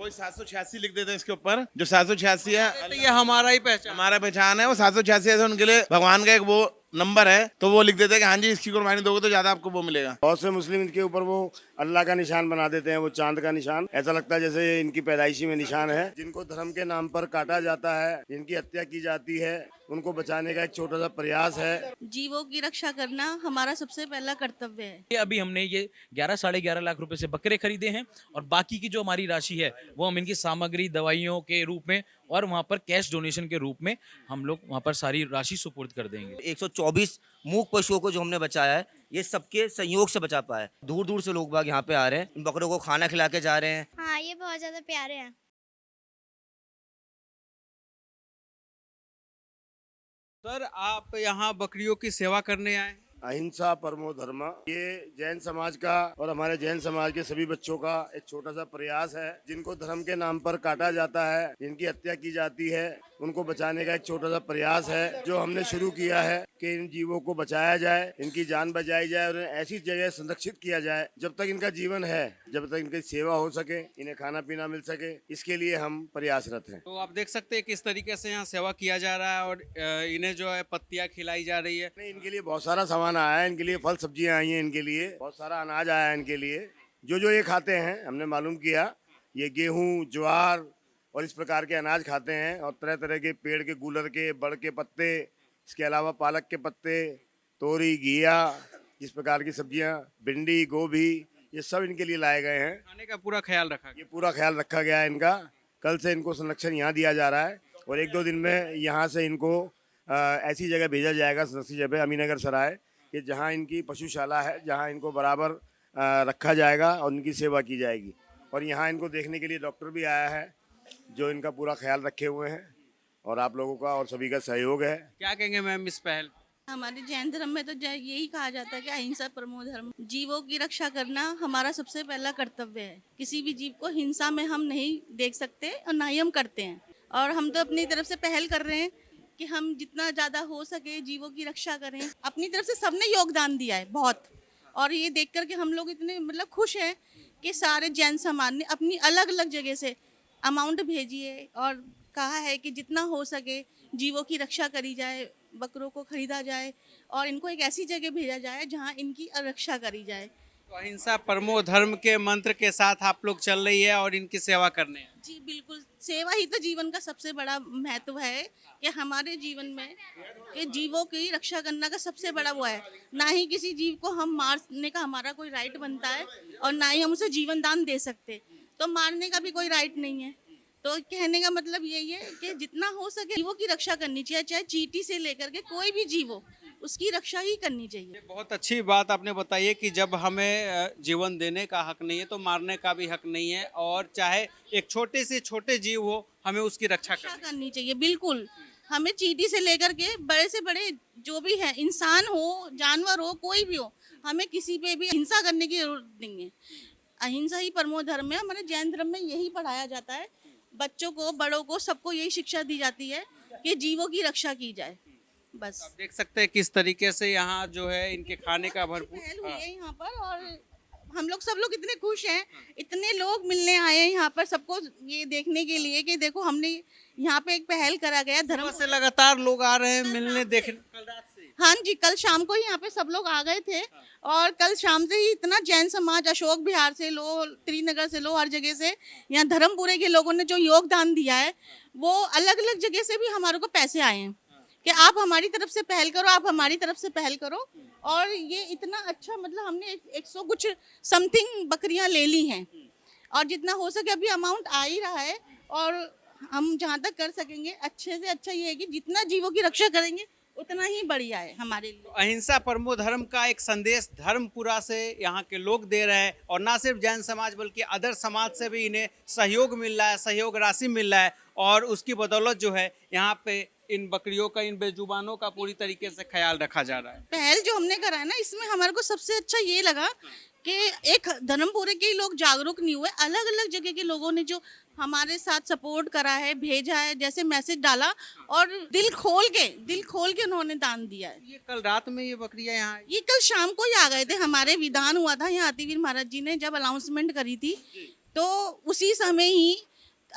कोई 786 लिख देते हैं इसके ऊपर, जो 786 है तो ये हमारा ही पहचान। हमारा पहचान है। वो 786 ऐसे उनके लिए भगवान का एक वो नंबर है, तो वो लिख देते हैं कि हाँ जी इसकी कुर्बानी दोगे तो ज्यादा आपको वो मिलेगा। बहुत से मुस्लिम इनके ऊपर वो अल्लाह का निशान बना देते हैं, वो चांद का निशान, ऐसा लगता है जैसे इनकी पैदाइशी में निशान है। जिनको धर्म के नाम पर काटा जाता है, जिनकी हत्या की जाती है, उनको बचाने का एक छोटा सा प्रयास है। जीवों की रक्षा करना हमारा सबसे पहला कर्तव्य है। अभी हमने ये 11-11.5 लाख रुपए से बकरे खरीदे हैं और बाकी की जो हमारी राशि है वो हम इनकी सामग्री, दवाइयों के रूप में और वहाँ पर कैश डोनेशन के रूप में हम लोग वहाँ पर सारी राशि सुपुर्द कर देंगे। 124 मूक पशुओं को जो हमने बचाया है, ये सबके सहयोग से बचा पाया है। दूर दूर से लोग बाग यहाँ पे आ रहे हैं, इन बकरों को खाना खिला के जा रहे हैं। हाँ, ये बहुत ज्यादा प्यारे हैं। सर आप यहाँ बकरियों की सेवा करने आए। अहिंसा परमो धर्म, ये जैन समाज का और हमारे जैन समाज के सभी बच्चों का एक छोटा सा प्रयास है। जिनको धर्म के नाम पर काटा जाता है, जिनकी हत्या की जाती है, उनको बचाने का एक छोटा सा प्रयास है जो हमने शुरू किया है कि इन जीवों को बचाया जाए, इनकी जान बचाई जाए और ऐसी जगह संरक्षित किया जाए जब तक इनका जीवन है, जब तक इनकी सेवा हो सके, इन्हें खाना पीना मिल सके, इसके लिए हम प्रयासरत हैं। तो आप देख सकते हैं किस तरीके से यहाँ सेवा किया जा रहा है और इन्हें जो है पत्तियाँ खिलाई जा रही है। इनके लिए बहुत सारा सामान आया है, इनके लिए फल सब्जियां आई हैं, इनके लिए बहुत सारा अनाज आया है। इनके लिए जो ये खाते हैं, हमने मालूम किया, ये गेहूं, ज्वार और इस प्रकार के अनाज खाते हैं और तरह तरह के पेड़ के गूलर के, बड़ के पत्ते, इसके अलावा पालक के पत्ते, तोरी, घिया, इस प्रकार की सब्जियां, भिंडी, गोभी, ये सब इनके लिए लाए गए हैं। खाने का पूरा ख्याल रखा गया। ये पूरा ख्याल रखा गया है इनका। कल से इनको संरक्षण यहाँ दिया जा रहा है और 1-2 दिन में यहाँ से इनको ऐसी जगह भेजा जाएगा, संरक्षित जगह अमीनगर सराय, कि जहाँ इनकी पशुशाला है, जहाँ इनको बराबर रखा जाएगा और इनकी सेवा की जाएगी। और यहाँ इनको देखने के लिए डॉक्टर भी आया है जो इनका पूरा ख्याल रखे हुए हैं और आप लोगों का और सभी का सहयोग है। क्या कहेंगे मैम इस पहल? हमारे जैन धर्म में तो यही कहा जाता है कि अहिंसा परमो धर्म। जीवों की रक्षा करना हमारा सबसे पहला कर्तव्य है। किसी भी जीव को हिंसा में हम नहीं देख सकते और ना ही हम करते हैं। और हम तो अपनी तरफ से पहल कर रहे हैं कि हम जितना ज़्यादा हो सके जीवों की रक्षा करें। अपनी तरफ से सबने योगदान दिया है बहुत, और ये देख कर के हम लोग इतने मतलब खुश हैं कि सारे जैन समाज ने अपनी अलग अलग जगह से अमाउंट भेजी है और कहा है कि जितना हो सके जीवों की रक्षा करी जाए, बकरों को खरीदा जाए और इनको एक ऐसी जगह भेजा जाए जहां इनकी रक्षा करी जाए। तो अहिंसा परमो धर्म के मंत्र के साथ आप लोग चल रही है और इनकी सेवा करने हैं। जी बिल्कुल, सेवा ही तो जीवन का सबसे बड़ा महत्व है कि हमारे जीवन में कि जीवों की रक्षा करना का सबसे बड़ा वो है। ना ही किसी जीव को हम मारने का हमारा कोई राइट बनता है और ना ही हम उसे जीवन दान दे सकते, तो मारने का भी कोई राइट नहीं है। तो कहने का मतलब यही है कि जितना हो सके जीवों की रक्षा करनी चाहिए, चाहे चींटी से लेकर के कोई भी जीव हो, उसकी रक्षा ही करनी चाहिए। बहुत अच्छी बात आपने बताई है कि जब हमें जीवन देने का हक नहीं है तो मारने का भी हक नहीं है, और चाहे एक छोटे से छोटे जीव हो हमें उसकी रक्षा करनी चाहिए। बिल्कुल, हमें चींटी से लेकर के बड़े से बड़े जो भी है, इंसान हो, जानवर हो, कोई भी हो, हमें किसी पे भी हिंसा करने की जरूरत नहीं है। अहिंसा ही परमो धर्म है। हमारे जैन धर्म में यही पढ़ाया जाता है। बच्चों को, बड़ों को, सबको यही शिक्षा दी जाती है कि जीवों की रक्षा की जाए। बस आप देख सकते हैं किस तरीके से यहाँ जो है इनके खाने का भरपूर पहल हुई है यहाँ पर, और हम लोग सब लोग इतने खुश हैं, इतने लोग मिलने आए हैं यहाँ पर सबको ये देखने के लिए कि देखो हमने यहाँ पे एक पहल करा गया धर्म से। लगातार लोग आ रहे हैं मिलने, देखने कल रात से। हाँ जी, कल शाम को ही यहाँ पे सब लोग आ गए थे और कल शाम से ही इतना जैन समाज, अशोक विहार से लो, त्रिनगर से लो, हर जगह से यहाँ धर्मपुरे के लोगों ने जो योगदान दिया है, वो अलग अलग जगह से भी हमारे को पैसे आए हैं कि आप हमारी तरफ से पहल करो, आप हमारी तरफ से पहल करो। और ये इतना अच्छा, मतलब हमने 100 कुछ समथिंग बकरियां ले ली हैं और जितना हो सके अभी अमाउंट आ ही रहा है, और हम जहाँ तक कर सकेंगे अच्छे से अच्छा ये है कि जितना जीवों की रक्षा करेंगे उतना ही बढ़िया है हमारे लिए। अहिंसा परमो धर्म का एक संदेश धर्मपुरा से यहाँ के लोग दे रहे हैं, और ना सिर्फ जैन समाज बल्कि अदर समाज से भी इन्हें सहयोग मिल रहा है, सहयोग राशि मिल रहा है, और उसकी बदौलत जो है यहाँ पे इन बकरियों का, इन बेजुबानों का पूरी तरीके से ख्याल रखा जा रहा है। पहल जो हमने करा है ना, इसमें हमारे को सबसे अच्छा ये लगा कि एक धर्मपुरे के लोग जागरूक नहीं हुए, अलग अलग जगह के लोगों ने जो हमारे साथ सपोर्ट करा है, भेजा है, जैसे मैसेज डाला और दिल खोल के उन्होंने दान दिया है। ये कल रात में ये बकरियां यहाँ ये कल शाम को ही आ गए थे। हमारे विधान हुआ था यहाँ, अतिवीर महाराज जी ने जब अनाउंसमेंट करी थी तो उसी समय ही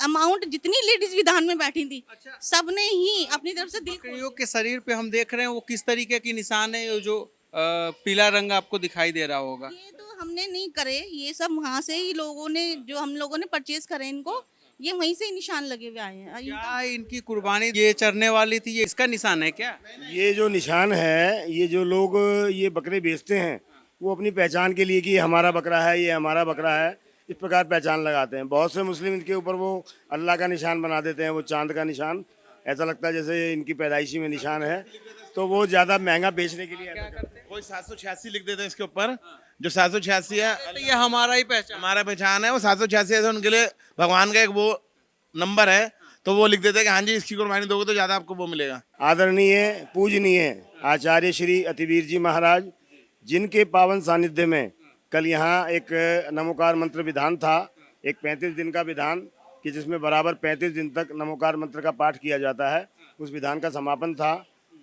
अमाउंट जितनी लेडीज विधान में बैठी थी अच्छा। सबने ही अपनी तरफ से दिल खोल बकरियों के शरीर पे हम देख रहे हैं वो किस तरीके की निशान है, ये जो पीला रंग आपको दिखाई दे रहा होगा। ये तो हमने नहीं करे, ये सब वहाँ से ही लोगों ने, जो हम लोगों ने परचेज करे इनको, ये वहीं से ही निशान लगे हुए आए हैं। क्या इनकी कुर्बानी ये चरने वाली थी, ये इसका निशान है क्या? ये जो निशान है, ये जो लोग ये बकरे बेचते हैं वो अपनी पहचान के लिए कि ये हमारा बकरा है, ये हमारा बकरा है, इस प्रकार पहचान लगाते हैं। बहुत से मुस्लिम इनके ऊपर वो अल्लाह का निशान बना देते हैं, वो चांद का निशान, ऐसा लगता है जैसे इनकी पैदाइशी में निशान है, तो वो ज़्यादा महंगा बेचने के लिए ऐसा करते हैं। कोई 786 लिख देते हैं इसके ऊपर, जो 786 है तो ये हमारा ही पहचान। हमारा पहचान है, वो 786 है, तो उनके लिए भगवान का एक वो नंबर है, तो वो लिख देते हैं कि हाँ जी इसकी कुर्बानी दोगे तो ज्यादा आपको वो मिलेगा। आदरणीय पूजनीय आचार्य श्री अतिवीर जी महाराज, जिनके पावन सानिध्य में कल यहाँ एक नमोकार मंत्र विधान था, एक 35 दिन का विधान कि जिसमें बराबर 35 दिन तक नमोकार मंत्र का पाठ किया जाता है, उस विधान का समापन था।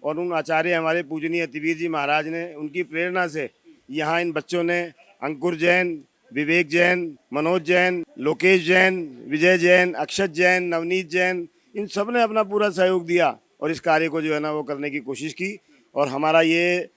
और उन आचार्य हमारे पूजनीय अतिवीर जी महाराज ने, उनकी प्रेरणा से यहाँ इन बच्चों ने अंकुर जैन, विवेक जैन, मनोज जैन, लोकेश जैन, विजय जैन, अक्षत जैन, नवनीत जैन, इन सब ने अपना पूरा सहयोग दिया और इस कार्य को जो है ना वो करने की कोशिश की। और हमारा ये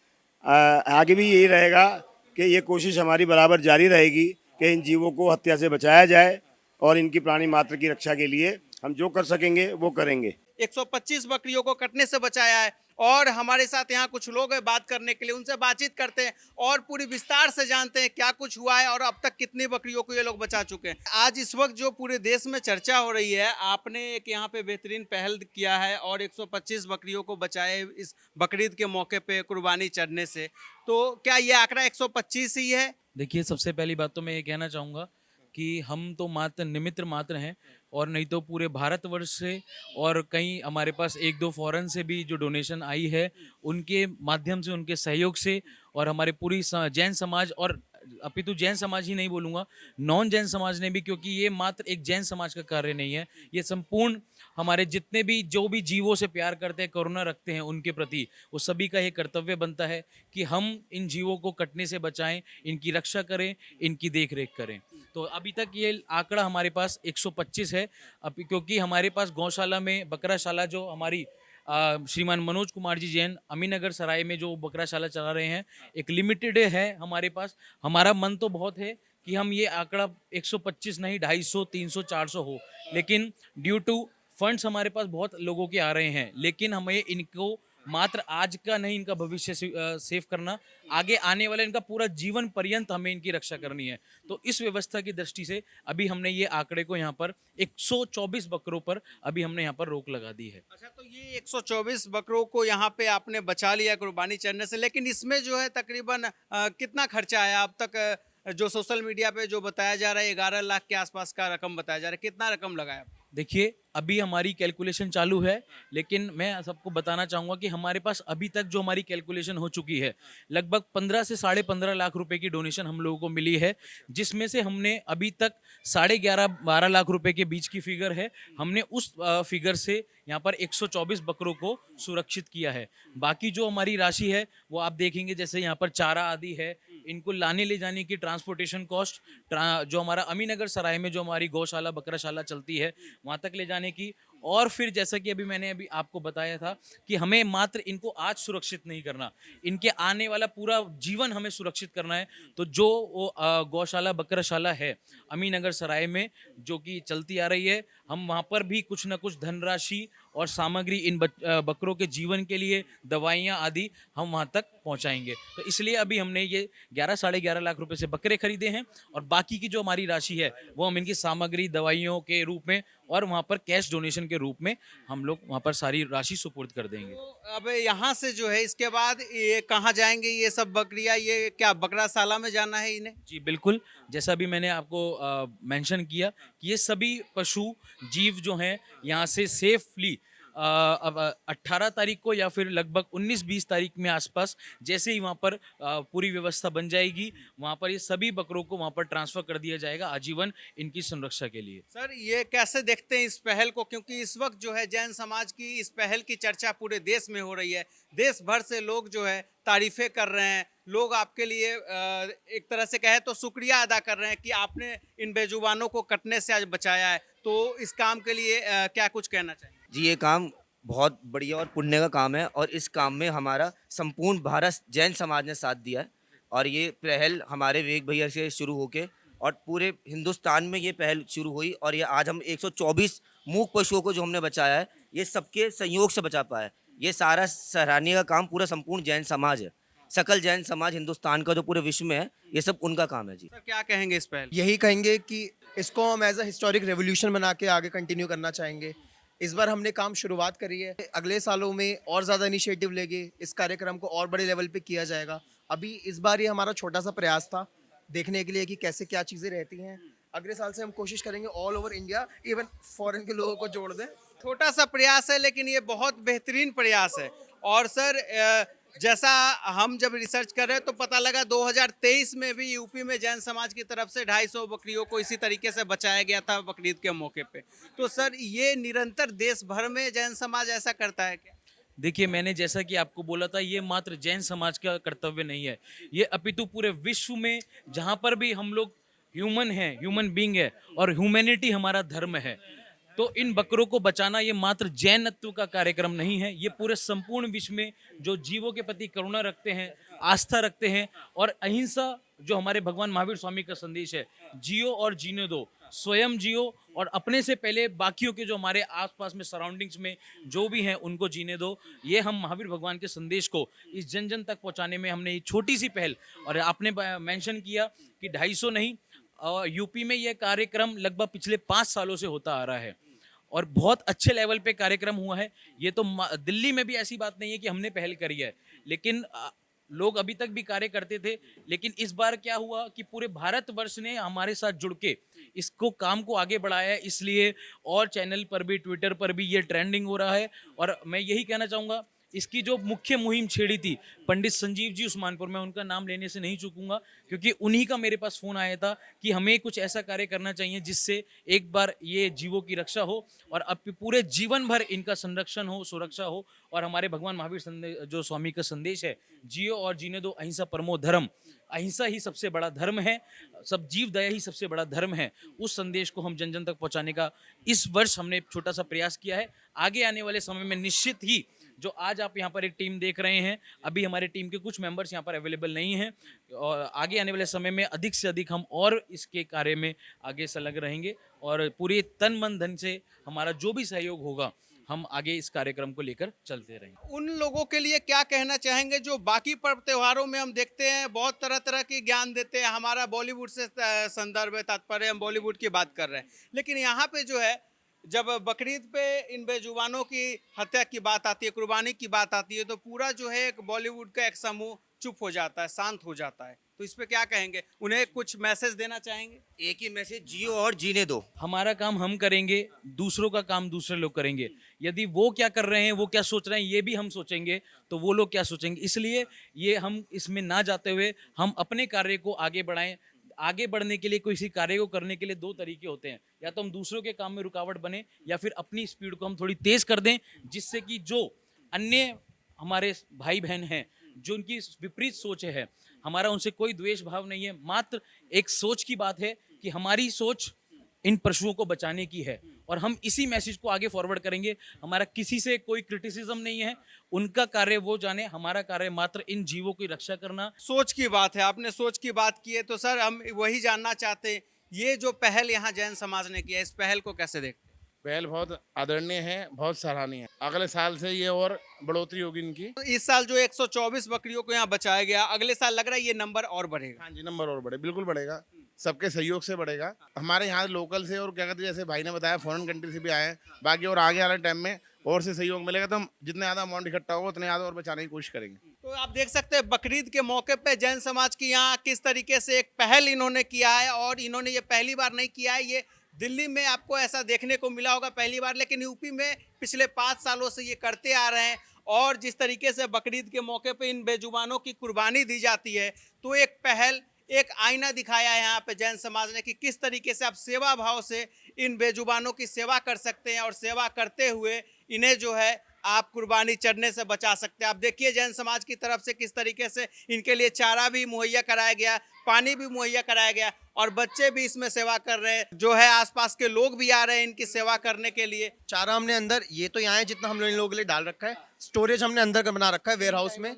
आगे भी यही रहेगा कि ये कोशिश हमारी बराबर जारी रहेगी कि इन जीवों को हत्या से बचाया जाए और इनकी प्राणी मात्र की रक्षा के लिए हम जो कर सकेंगे वो करेंगे। 125 बकरियों को कटने से बचाया है। और हमारे साथ यहाँ कुछ लोग हैं बात करने के लिए, उनसे बातचीत करते हैं और पूरी विस्तार से जानते हैं क्या कुछ हुआ है और अब तक कितनी बकरियों को ये लोग बचा चुके हैं। आज इस वक्त जो पूरे देश में चर्चा हो रही है, आपने एक यहाँ पे बेहतरीन पहल किया है और 125 बकरियों को बचाए इस बकरीद के मौके पे कुर्बानी चढ़ने से, तो क्या ये आंकड़ा 125 ही है? देखिए, सबसे पहली बात तो मैं ये कहना चाहूँगा कि हम तो मात्र निमित्त मात्र हैं, और नहीं तो पूरे भारतवर्ष से और कहीं हमारे पास एक दो फॉरेन से भी जो डोनेशन आई है, उनके माध्यम से, उनके सहयोग से, और हमारे पूरी जैन समाज, और अपितु जैन समाज ही नहीं बोलूँगा, नॉन जैन समाज ने भी, क्योंकि ये मात्र एक जैन समाज का कार्य नहीं है, ये संपूर्ण हमारे जितने भी जो भी जीवों से प्यार करते हैं, करुणा रखते हैं उनके प्रति, वो सभी का ये कर्तव्य बनता है कि हम इन जीवों को कटने से बचाएं, इनकी रक्षा करें, इनकी देख रेख करें। तो अभी तक ये आंकड़ा हमारे पास 125 है, अभी क्योंकि हमारे पास गौशाला में बकराशाला जो हमारी श्रीमान मनोज कुमार जी जैन अमीनगर सराय में जो बकराशाला चला रहे हैं, एक लिमिटेड है हमारे पास। हमारा मन तो बहुत है कि हम ये आंकड़ा 125 नहीं 250, 300, 400 हो, लेकिन ड्यू टू फंड्स हमारे पास बहुत लोगों के आ रहे हैं, लेकिन हमें इनको मात्र आज का नहीं, इनका भविष्य सेव करना, आगे आने वाले इनका पूरा जीवन पर्यंत हमें इनकी रक्षा करनी है। तो इस व्यवस्था की दृष्टि से अभी हमने ये आंकड़े को यहाँ पर 124 बकरों पर अभी हमने यहाँ पर रोक लगा दी है। अच्छा, तो ये 124 बकरों को यहाँ पे आपने बचा लिया कुर्बानी चढ़ने से, लेकिन इसमें जो है तकरीबन कितना खर्चा आया अब तक? जो सोशल मीडिया पे जो बताया जा रहा है 11 लाख के आसपास का रकम बताया जा रहा है, कितना रकम लगाया? देखिए, अभी हमारी कैलकुलेशन चालू है, लेकिन मैं सबको बताना चाहूँगा कि हमारे पास अभी तक जो हमारी कैलकुलेशन हो चुकी है, लगभग 15 से 15.5 लाख रुपए की डोनेशन हम लोगों को मिली है, जिसमें से हमने अभी तक 11.5-12 लाख रुपए के बीच की फिगर है, हमने उस फिगर से यहाँ पर 124 बकरों को सुरक्षित किया है। बाकी जो हमारी राशि है वो आप देखेंगे, जैसे यहाँ पर चारा आदि है, इनको लाने ले जाने की ट्रांसपोर्टेशन कॉस्ट, जो हमारा अमीनगर सराय में जो हमारी गौशाला बकराशाला चलती है वहाँ तक ले जाने की, और फिर जैसा कि मैंने अभी आपको बताया था कि हमें मात्र इनको आज सुरक्षित नहीं करना, इनके आने वाला पूरा जीवन हमें सुरक्षित करना है। तो जो वो गौशाला बकराशाला है अमीनगर सराय में जो कि चलती आ रही है, हम वहाँ पर भी कुछ ना कुछ धनराशि और सामग्री इन बकरों के जीवन के लिए, दवाइयाँ आदि हम वहाँ तक पहुँचाएंगे। तो इसलिए अभी हमने ये 11-11.5 लाख रुपए से बकरे खरीदे हैं, और बाकी की जो हमारी राशि है वो हम इनकी सामग्री, दवाइयों के रूप में और वहाँ पर कैश डोनेशन के रूप में हम लोग वहाँ पर सारी राशि सुपुर्द कर देंगे। तो अब यहाँ से जो है इसके बाद ये कहाँ जाएंगे ये सब बकरियाँ? ये क्या बकराशाला में जाना है इन्हें? जी बिल्कुल, जैसा भी मैंने आपको मेंशन किया कि ये सभी पशु जीव जो हैं यहाँ से सेफली अब 18 तारीख को या फिर लगभग 19-20 तारीख में आसपास, जैसे ही वहाँ पर पूरी व्यवस्था बन जाएगी, वहाँ पर ये सभी बकरों को वहाँ पर ट्रांसफर कर दिया जाएगा आजीवन इनकी संरक्षा के लिए। सर, ये कैसे देखते हैं इस पहल को? क्योंकि इस वक्त जो है जैन समाज की इस पहल की चर्चा पूरे देश में हो रही है, देश भर से लोग जो है तारीफें कर रहे हैं, लोग आपके लिए एक तरह से कहे तो शुक्रिया अदा कर रहे हैं कि आपने इन बेजुबानों को कटने से आज बचाया है। तो इस काम के लिए क्या कुछ कहना चाहेंगे? जी ये काम बहुत बढ़िया और पुण्य का काम है और इस काम में हमारा संपूर्ण भारत जैन समाज ने साथ दिया है और ये पहल हमारे विवेक भैया से शुरू होके और पूरे हिंदुस्तान में ये पहल शुरू हुई और ये आज हम 124 मूक पशुओं को जो हमने बचाया है ये सबके सहयोग से बचा पाया है। ये सारा सराहनीय का काम पूरा संपूर्ण जैन समाज है, सकल जैन समाज हिंदुस्तान का जो पूरे विश्व में है, ये सब उनका काम है जी। सर क्या कहेंगे इस पहल? यही कहेंगे कि इसको हम एज अ हिस्टोरिक रेवोल्यूशन बना के आगे कंटिन्यू करना चाहेंगे। इस बार हमने काम शुरुआत करी है, अगले सालों में और ज़्यादा इनिशिएटिव लेंगे, इस कार्यक्रम को और बड़े लेवल पे किया जाएगा। अभी इस बार ये हमारा छोटा सा प्रयास था देखने के लिए कि कैसे क्या चीज़ें रहती हैं। अगले साल से हम कोशिश करेंगे all over India even foreign के लोगों को जोड़ दें। छोटा सा प्रयास है लेकिन ये बहुत बेहतरीन प्रयास है। और सर जैसा हम जब रिसर्च कर रहे हैं तो पता लगा 2023 में भी यूपी में जैन समाज की तरफ से 250 बकरियों को इसी तरीके से बचाया गया था बकरीद के मौके पे। तो सर ये निरंतर देश भर में जैन समाज ऐसा करता है क्या? देखिए, मैंने जैसा कि आपको बोला था, ये मात्र जैन समाज का कर्तव्य नहीं है, ये अपितु पूरे विश्व में जहाँ पर भी हम लोग ह्यूमन हैं, ह्यूमन बीइंग है और ह्यूमैनिटी हमारा धर्म है, तो इन बकरों को बचाना ये मात्र जैनत्व का कार्यक्रम नहीं है, ये पूरे संपूर्ण विश्व में जो जीवों के प्रति करुणा रखते हैं, आस्था रखते हैं और अहिंसा जो हमारे भगवान महावीर स्वामी का संदेश है, जियो और जीने दो, स्वयं जियो और अपने से पहले बाकियों के जो हमारे आसपास में सराउंडिंग्स में जो भी हैं उनको जीने दो। ये हम महावीर भगवान के संदेश को इस जन जन तक पहुंचाने में हमने ये छोटी सी पहल, और आपने मेंशन किया कि 250 नहीं, यूपी में ये कार्यक्रम लगभग पिछले 5 सालों से होता आ रहा है और बहुत अच्छे लेवल पे कार्यक्रम हुआ है। ये तो दिल्ली में भी ऐसी बात नहीं है कि हमने पहल करी है, लेकिन लोग अभी तक भी कार्य करते थे, लेकिन इस बार क्या हुआ कि पूरे भारतवर्ष ने हमारे साथ जुड़ के इसको काम को आगे बढ़ाया है, इसलिए और चैनल पर भी ट्विटर पर भी ये ट्रेंडिंग हो रहा है। और मैं यही कहना चाहूँगा, इसकी जो मुख्य मुहिम छेड़ी थी पंडित संजीव जी उस्मानपुर, मैं उनका नाम लेने से नहीं चूकूंगा क्योंकि उन्हीं का मेरे पास फ़ोन आया था कि हमें कुछ ऐसा कार्य करना चाहिए जिससे एक बार ये जीवों की रक्षा हो और अब पूरे जीवन भर इनका संरक्षण हो, सुरक्षा हो और हमारे भगवान महावीर जो स्वामी का संदेश है, जियो और जीने दो, अहिंसा परमो धर्म, अहिंसा ही सबसे बड़ा धर्म है, सब जीव दया ही सबसे बड़ा धर्म है, उस संदेश को हम जन जन तक पहुँचाने का इस वर्ष हमने एक छोटा सा प्रयास किया है। आगे आने वाले समय में निश्चित ही जो आज आप यहाँ पर एक टीम देख रहे हैं, अभी हमारे टीम के कुछ मेंबर्स यहाँ पर अवेलेबल नहीं हैं और आगे आने वाले समय में अधिक से अधिक हम और इसके कार्य में आगे संलग्न रहेंगे और पूरे तन मन धन से हमारा जो भी सहयोग होगा हम आगे इस कार्यक्रम को लेकर चलते रहेंगे। उन लोगों के लिए क्या कहना चाहेंगे जो बाकी पर्व त्योहारों में हम देखते हैं बहुत तरह तरह की ज्ञान देते हैं, हमारा बॉलीवुड से संदर्भ है, तात्पर्य हम बॉलीवुड की बात कर रहे हैं, लेकिन यहाँ पे जो है जब बकरीद पे इन बेजुबानों की हत्या की बात आती है, कुर्बानी की बात आती है, तो पूरा जो है एक बॉलीवुड का एक समूह चुप हो जाता है, शांत हो जाता है। तो इस पे क्या कहेंगे? उन्हें कुछ मैसेज देना चाहेंगे? एक ही मैसेज, जियो और जीने दो। हमारा काम हम करेंगे, दूसरों का काम दूसरे लोग करेंगे। यदि वो क्या कर रहे हैं, वो क्या सोच रहे हैं, ये भी हम सोचेंगे तो वो लोग क्या सोचेंगे। इसलिए ये हम इसमें ना जाते हुए हम अपने कार्य को आगे बढ़ाएं। आगे बढ़ने के लिए, किसी कार्य को करने के लिए 2 तरीके होते हैं, या तो हम दूसरों के काम में रुकावट बने या फिर अपनी स्पीड को हम थोड़ी तेज कर दें, जिससे कि जो अन्य हमारे भाई बहन हैं जो उनकी विपरीत सोच है, हमारा उनसे कोई द्वेष भाव नहीं है, मात्र एक सोच की बात है कि हमारी सोच इन पशुओं को बचाने की है और हम इसी मैसेज को आगे फॉरवर्ड करेंगे। हमारा किसी से कोई क्रिटिसिज्म नहीं है, उनका कार्य वो जाने, हमारा कार्य मात्र इन जीवों की रक्षा करना। सोच की बात है, आपने सोच की बात की है, तो सर हम वही जानना चाहते हैं, ये जो पहल यहाँ जैन समाज ने किया, इस पहल को कैसे देखते हैं? पहल बहुत आदरणीय है, बहुत सराहनीय है। अगले साल से ये और बढ़ोतरी होगी इनकी। तो इस साल जो 124 बकरियों को यहाँ बचाया गया, अगले साल लग रहा है ये नंबर और बढ़ेगा। हाँ जी, नंबर और बढ़े, बिल्कुल बढ़ेगा, सबके सहयोग से बढ़ेगा। हमारे यहाँ लोकल से और क्या कहते हैं, जैसे भाई ने बताया फॉरेन कंट्री से भी आए हैं, बाकी और आगे आने टाइम में और से सहयोग मिलेगा तो हम जितने ज़्यादा अमाउंट इकट्ठा होगा उतने ज़्यादा और बचाने की कोशिश करेंगे। तो आप देख सकते हैं बकरीद के मौके पे जैन समाज की यहाँ किस तरीके से एक पहल इन्होंने किया है, और इन्होंने ये पहली बार नहीं किया है, ये दिल्ली में आपको ऐसा देखने को मिला होगा पहली बार, लेकिन यूपी में पिछले 5 सालों से ये करते आ रहे हैं। और जिस तरीके से बकरीद के मौके पे इन बेजुबानों की कुर्बानी दी जाती है, तो एक पहल, एक आईना दिखाया है यहाँ पे जैन समाज ने कि किस तरीके से आप सेवा भाव से इन बेजुबानों की सेवा कर सकते हैं और सेवा करते हुए इन्हें जो है आप कुर्बानी चढ़ने से बचा सकते हैं। आप देखिए जैन समाज की तरफ से किस तरीके से इनके लिए चारा भी मुहैया कराया गया, पानी भी मुहैया कराया गया और बच्चे भी इसमें सेवा कर रहे हैं। जो है आसपास के लोग भी आ रहे हैं इनकी सेवा करने के लिए। चारा हमने अंदर, ये तो यहाँ है जितना हम लोग इन लोगों के लिए डाल रखा है, स्टोरेज हमने अंदर का बना रखा है वेयर हाउस में।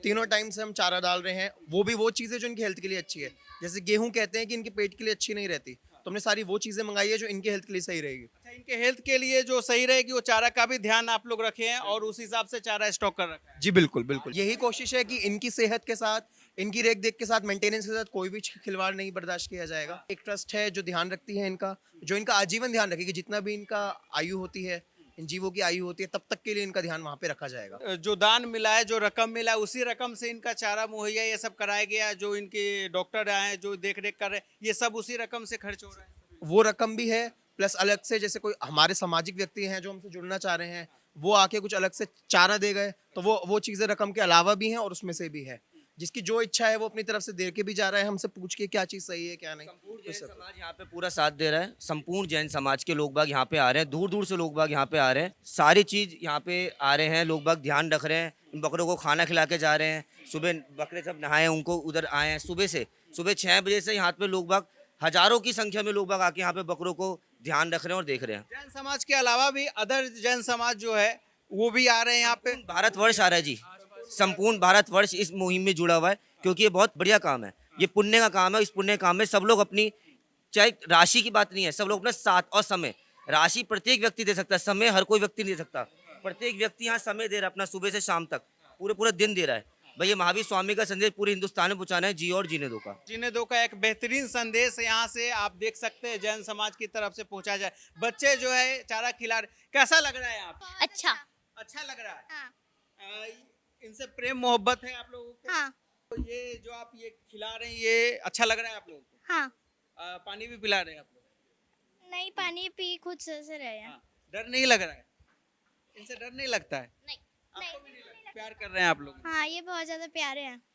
तीनों टाइम से हम चारा डाल रहे हैं, वो भी वो चीज़ें जो इनकी हेल्थ के लिए अच्छी है। जैसे गेहूं कहते हैं कि इनके पेट के लिए अच्छी नहीं रहती, तो हमने सारी वो चीज़ें मंगाई है जो इनके हेल्थ के लिए सही रहेगी। अच्छा, इनके हेल्थ के लिए जो सही रहेगी वो चारा का भी ध्यान आप लोग रखे हैं और उस हिसाब से चारा स्टॉक कर रखा है। जी बिल्कुल बिल्कुल, यही कोशिश है कि इनकी सेहत के साथ, इनकी रेख देख के साथ, मेंटेनेंस के साथ कोई भी खिलवाड़ नहीं बर्दाश्त किया जाएगा। एक ट्रस्ट है जो ध्यान रखती है इनका, जो इनका आजीवन ध्यान रखेगी। जितना भी इनका आयु होती है, इन जीवों की आयु होती है, तब तक के लिए इनका ध्यान वहाँ पे रखा जाएगा। जो दान मिला है, जो रकम मिला है, उसी रकम से इनका चारा मुहैया ये सब कराया गया। जो इनके डॉक्टर आए हैं, जो देख रेख कर रहे हैं, ये सब उसी रकम से खर्च हो रहा है। वो रकम भी है, प्लस अलग से जैसे कोई हमारे सामाजिक व्यक्ति हैं जो हमसे जुड़ना चाह रहे हैं, वो आके कुछ अलग से चारा दे गए, तो वो चीज़ें रकम के अलावा भी हैं और उसमें से भी है। जिसकी जो इच्छा है वो अपनी तरफ से दे के भी जा रहा है, हमसे पूछ के क्या चीज़ सही है क्या नहीं। संपूर्ण जैन समाज यहाँ पे पूरा साथ दे रहा है। संपूर्ण जैन समाज के लोग बाग यहाँ पे आ रहे हैं, दूर दूर से लोग बाग यहाँ पे आ रहे हैं। सारी चीज़ यहाँ पे आ रहे हैं, लोग बाग ध्यान रख रहे हैं, इन बकरों को खाना खिला के जा रहे हैं। सुबह बकरे सब नहाए, उनको उधर आए हैं सुबह 6 बजे से यहाँ पे लोग बाग, हजारों की संख्या में लोग बाग आके यहाँ पे बकरों को ध्यान रख रहे हैं और देख रहे हैं। जैन समाज के अलावा भी अदर जैन समाज जो है वो भी आ रहे हैं यहाँ पे। भारतवर्ष आ रहा है जी, संपूर्ण भारतवर्ष इस मुहिम में जुड़ा हुआ है, क्योंकि ये बहुत बढ़िया काम है, ये पुण्य का काम है। इस पुण्य काम में सब लोग अपनी, चाहे राशि की बात नहीं है, सब लोग अपना साथ और समय, राशि प्रत्येक व्यक्ति दे सकता है, समय हर कोई व्यक्ति नहीं दे सकता। प्रत्येक व्यक्ति यहाँ समय दे रहा है, अपना सुबह से शाम तक पूरे दिन दे रहा है। भाई ये महावीर स्वामी का संदेश पूरे हिंदुस्तान में पहुंचाना है, जी और जीने दो का। जीने दो का एक बेहतरीन संदेश यहाँ से आप देख सकते हैं जैन समाज की तरफ से पहुंचा जाए। बच्चे जो है चारा खिला रहे, कैसा लग रहा है आप? अच्छा। अच्छा लग रहा है। हाँ। इनसे प्रेम मोहब्बत है आप लोगों को? हाँ। तो ये जो आप ये खिला रहे हैं ये अच्छा लग रहा है आप लोगों को? हाँ। पानी भी पिला रहे हैं आप लोग? नहीं, पानी पी खुद से रहे हैं। हाँ। डर नहीं लग रहा है? इनसे डर नहीं लगता है? नहीं। आपको भी नहीं लगता? प्यार कर रहे हैं आप लोग? हाँ, ये बहुत ज्यादा प्यारे हैं।